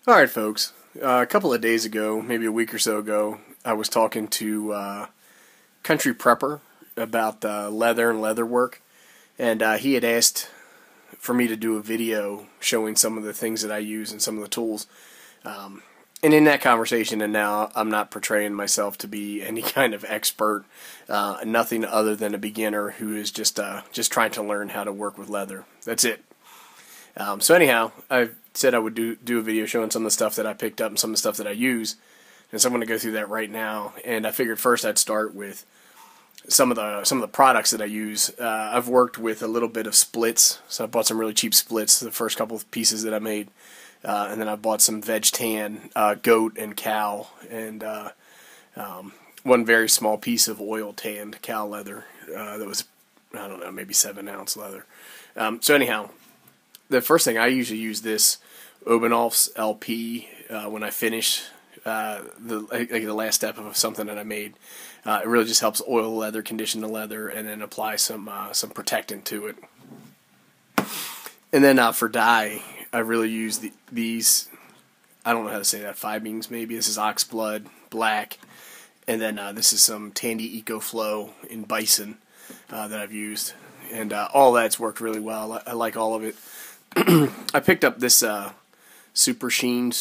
Alright folks, a couple of days ago, maybe a week or so ago, I was talking to Country Prepper about leather and leather work, and he had asked for me to do a video showing some of the things that I use and some of the tools. And in that conversation, and now I'm not portraying myself to be any kind of expert, nothing other than a beginner who is just trying to learn how to work with leather. That's it. So anyhow, I said I would do a video showing some of the stuff that I picked up and some of the stuff that I use, and so I'm going to go through that right now. And I figured first I'd start with some of the products that I use. I've worked with a little bit of splits, so I bought some really cheap splits, the first couple of pieces that I made, and then I bought some veg tan, goat and cow, and one very small piece of oil tanned cow leather that was, I don't know, maybe 7-ounce leather. So anyhow, the first thing I usually use this Obenolf's LP when I finish the last step of something that I made. It really just helps oil the leather, condition the leather, and then apply some protectant to it. And then for dye, I really use these. I don't know how to say that. Fibings maybe. This is Oxblood Black, and then this is some Tandy EcoFlow in Bison that I've used, and all that's worked really well. I like all of it. I picked up this Super Shine,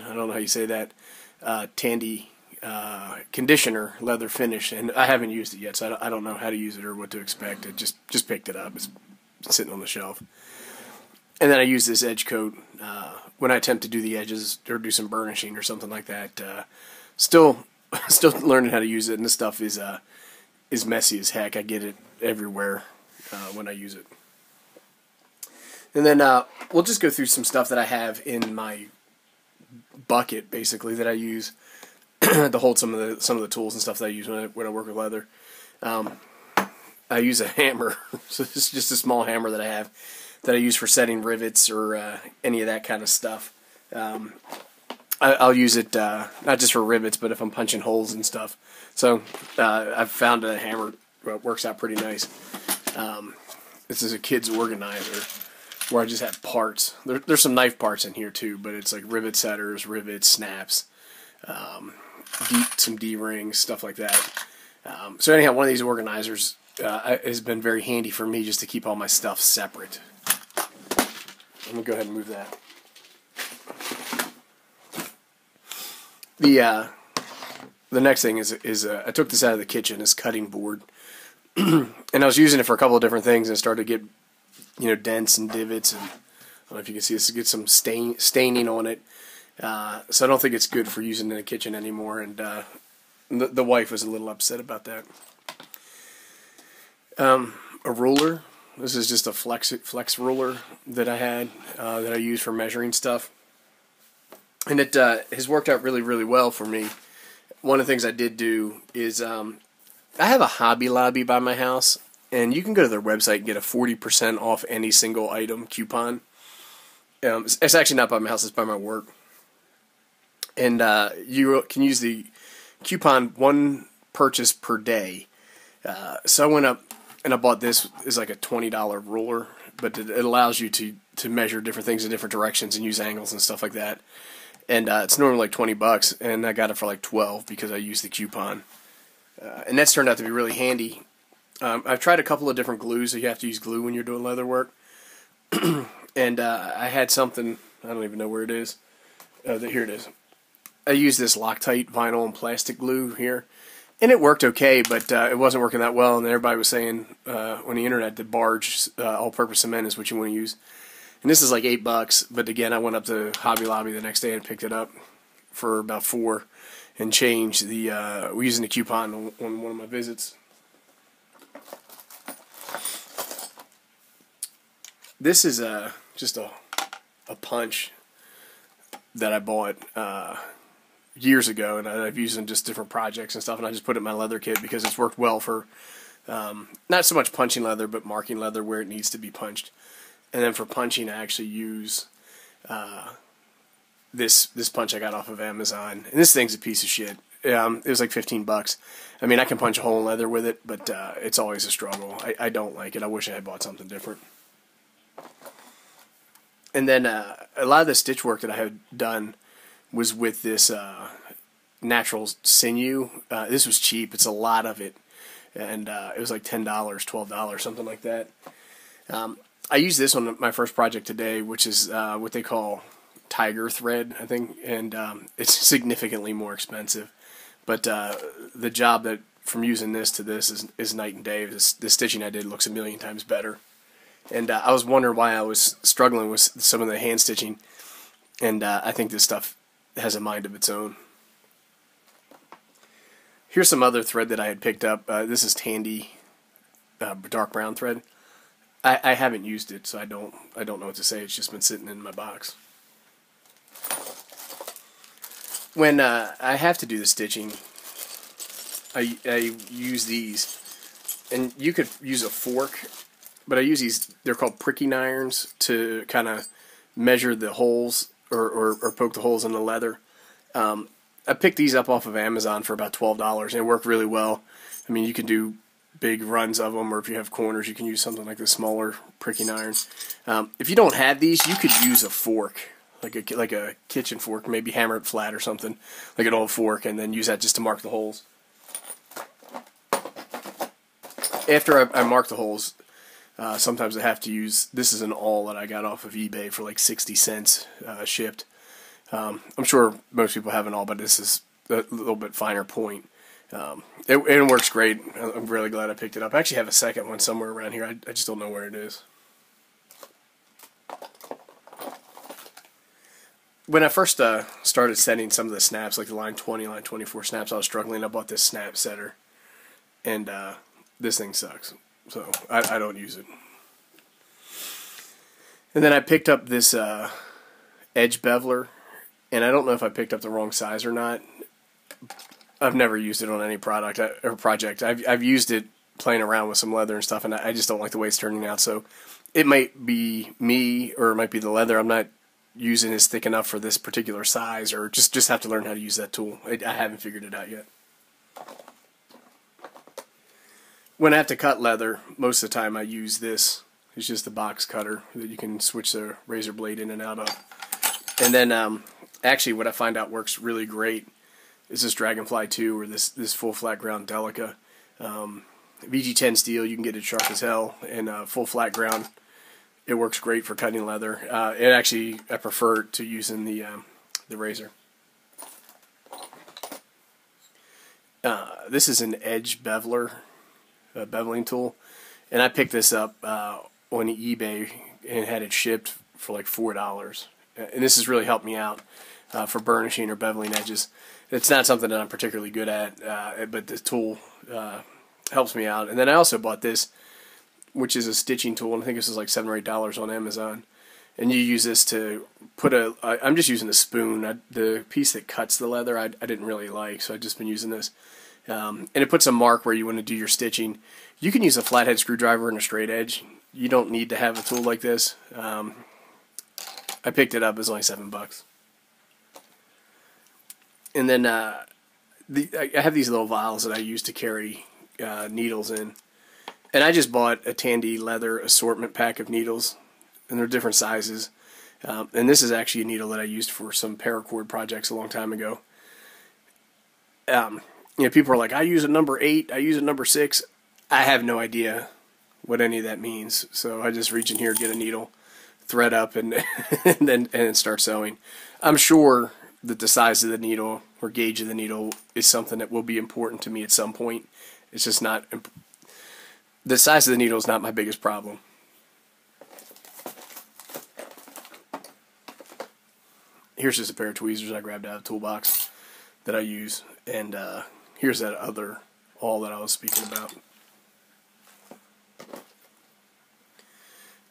I don't know how you say that, Tandy conditioner leather finish, and I haven't used it yet, so I don't know how to use it or what to expect. I just picked it up. It's sitting on the shelf. And then I use this edge coat when I attempt to do the edges or do some burnishing or something like that. Still learning how to use it, and this stuff is messy as heck. I get it everywhere when I use it. And then we'll just go through some stuff that I have in my bucket, basically, that I use to hold some of the tools and stuff that I use when I work with leather. I use a hammer, so this is just a small hammer that I have that I use for setting rivets or any of that kind of stuff. I'll use it not just for rivets, but if I'm punching holes and stuff. So I've found a hammer that works out pretty nice. This is a kid's organizer, where I just have parts. There's some knife parts in here too, but it's like rivet setters, rivets, snaps, some D-rings, stuff like that. So anyhow, one of these organizers has been very handy for me just to keep all my stuff separate. I'm going to go ahead and move that. The next thing is I took this out of the kitchen, this cutting board, and I was using it for a couple of different things, and it started to get dents and divots, and I don't know if you can see this, get some staining on it. So I don't think it's good for using in the kitchen anymore, and the wife was a little upset about that. A ruler. This is just a flex ruler that I had that I use for measuring stuff, and it has worked out really, really well for me. One of the things I did do is I have a Hobby Lobby by my house, and you can go to their website and get a 40% off any single item coupon. It's actually not by my house, it's by my work. And you can use the coupon 1 purchase per day. So I went up and I bought this as like a $20 ruler, but it allows you to measure different things in different directions and use angles and stuff like that. And it's normally like $20, and I got it for like $12 because I used the coupon. And that's turned out to be really handy. I've tried a couple of different glues, so you have to use glue when you're doing leather work. And I had something, I don't even know where it is. Here it is. I used this Loctite vinyl and plastic glue here, and it worked okay, but it wasn't working that well, and everybody was saying on the internet that barge all-purpose cement is what you want to use. And this is like $8, but again, I went up to Hobby Lobby the next day and picked it up for about $4 and changed we're using the coupon on one of my visits. This is just a punch that I bought years ago, and I've used in just different projects and stuff, and I just put it in my leather kit because it's worked well for not so much punching leather, but marking leather where it needs to be punched. And then for punching, I actually use this punch I got off of Amazon, and this thing's a piece of shit. It was like $15. I mean, I can punch a hole in leather with it, but it's always a struggle. I don't like it. I wish I had bought something different. And then a lot of the stitch work that I had done was with this natural sinew. This was cheap. It's a lot of it. And it was like $10, $12, something like that. I used this on my first project today, which is what they call tiger thread, I think. And it's significantly more expensive. But the job that from using this to this is night and day. The stitching I did looks a million times better. And I was wondering why I was struggling with some of the hand stitching. And I think this stuff has a mind of its own. Here's some other thread that I had picked up. This is Tandy dark brown thread. I haven't used it, so I don't know what to say. It's just been sitting in my box. When I have to do the stitching, I use these, and you could use a fork, but I use these. They're called pricking irons to kind of measure the holes or poke the holes in the leather. I picked these up off of Amazon for about $12, and they work really well. I mean, you can do big runs of them, or if you have corners, you can use something like the smaller pricking iron. If you don't have these, you could use a fork, like a kitchen fork, maybe hammer it flat or something, like an old fork, and then use that just to mark the holes. After I mark the holes, sometimes I have to use, this is an awl that I got off of eBay for like 60 cents shipped. I'm sure most people have an awl, but this is a little bit finer point. It works great. I'm really glad I picked it up. I actually have a second one somewhere around here. I just don't know where it is. When I first started setting some of the snaps, like the line 20, line 24 snaps, I was struggling. I bought this snap setter, and this thing sucks. So I don't use it. And then I picked up this edge beveler, and I don't know if I picked up the wrong size or not. I've never used it on any product or project. I've used it playing around with some leather and stuff, and I just don't like the way it's turning out. So it might be me, or it might be the leather. I'm not using is thick enough for this particular size, or just have to learn how to use that tool. I haven't figured it out yet. When I have to cut leather, most of the time I use this. It's just a box cutter that you can switch the razor blade in and out of. And then actually what I find out works really great is this Dragonfly 2 or this full flat ground Delica. VG10 steel, you can get it sharp as hell, and full flat ground, it works great for cutting leather. I prefer it to using the razor. This is an edge beveler, a beveling tool, and I picked this up on eBay and had it shipped for like $4. And this has really helped me out for burnishing or beveling edges. It's not something that I'm particularly good at, but the tool helps me out. And then I also bought this, which is a stitching tool, and I think this is like $7 or $8 on Amazon. And you use this to put I'm just using a spoon. The piece that cuts the leather I didn't really like, so I've just been using this. And it puts a mark where you want to do your stitching. You can use a flathead screwdriver and a straight edge. You don't need to have a tool like this. I picked it up. It was only $7. And then I have these little vials that I use to carry needles in. And I just bought a Tandy leather assortment pack of needles, and they're different sizes. And this is actually a needle that I used for some paracord projects a long time ago. People are like, I use a number 8, I use a number 6. I have no idea what any of that means. So I just reach in here, get a needle, thread up, and and start sewing. I'm sure that the size of the needle or gauge of the needle is something that will be important to me at some point. It's just not. The size of the needle is not my biggest problem. Here's just a pair of tweezers I grabbed out of the toolbox that I use, and here's that other awl that I was speaking about.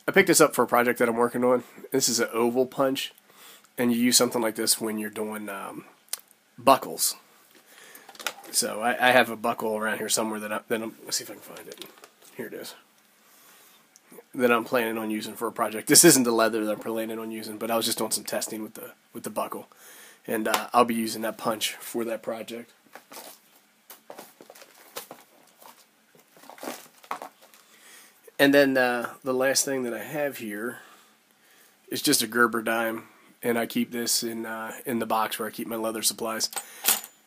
I picked this up for a project that I'm working on. This is an oval punch, and you use something like this when you're doing buckles. So I have a buckle around here somewhere let's see if I can find it. Here it is. That I'm planning on using for a project. This isn't the leather that I'm planning on using, but I was just doing some testing with the buckle, and I'll be using that punch for that project. And then the last thing that I have here It's just a Gerber dime, and I keep this in the box where I keep my leather supplies.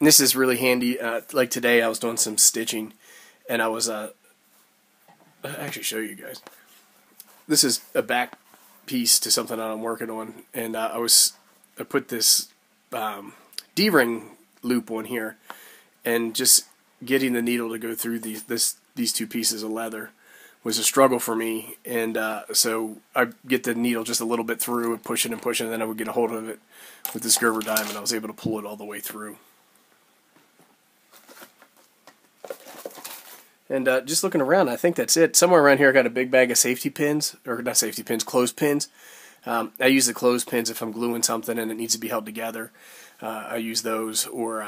And this is really handy. Like today, I was doing some stitching, and I was I'll actually show you guys. This is a back piece to something that I'm working on, and I put this D-ring loop on here, and just getting the needle to go through these two pieces of leather was a struggle for me, and so I get the needle just a little bit through and pushing, and then I would get a hold of it with this Gerber dime, and I was able to pull it all the way through. And just looking around, I think that's it. Somewhere around here I got a big bag of safety pins, or not safety pins, clothespins. I use the clothespins if I'm gluing something and it needs to be held together. I use those, or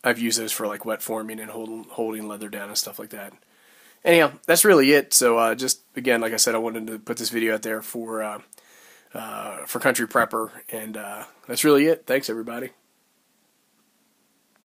I've used those for like wet forming and holding leather down and stuff like that. Anyhow, that's really it. So just again, like I said, I wanted to put this video out there for Country Prepper, and that's really it. Thanks, everybody.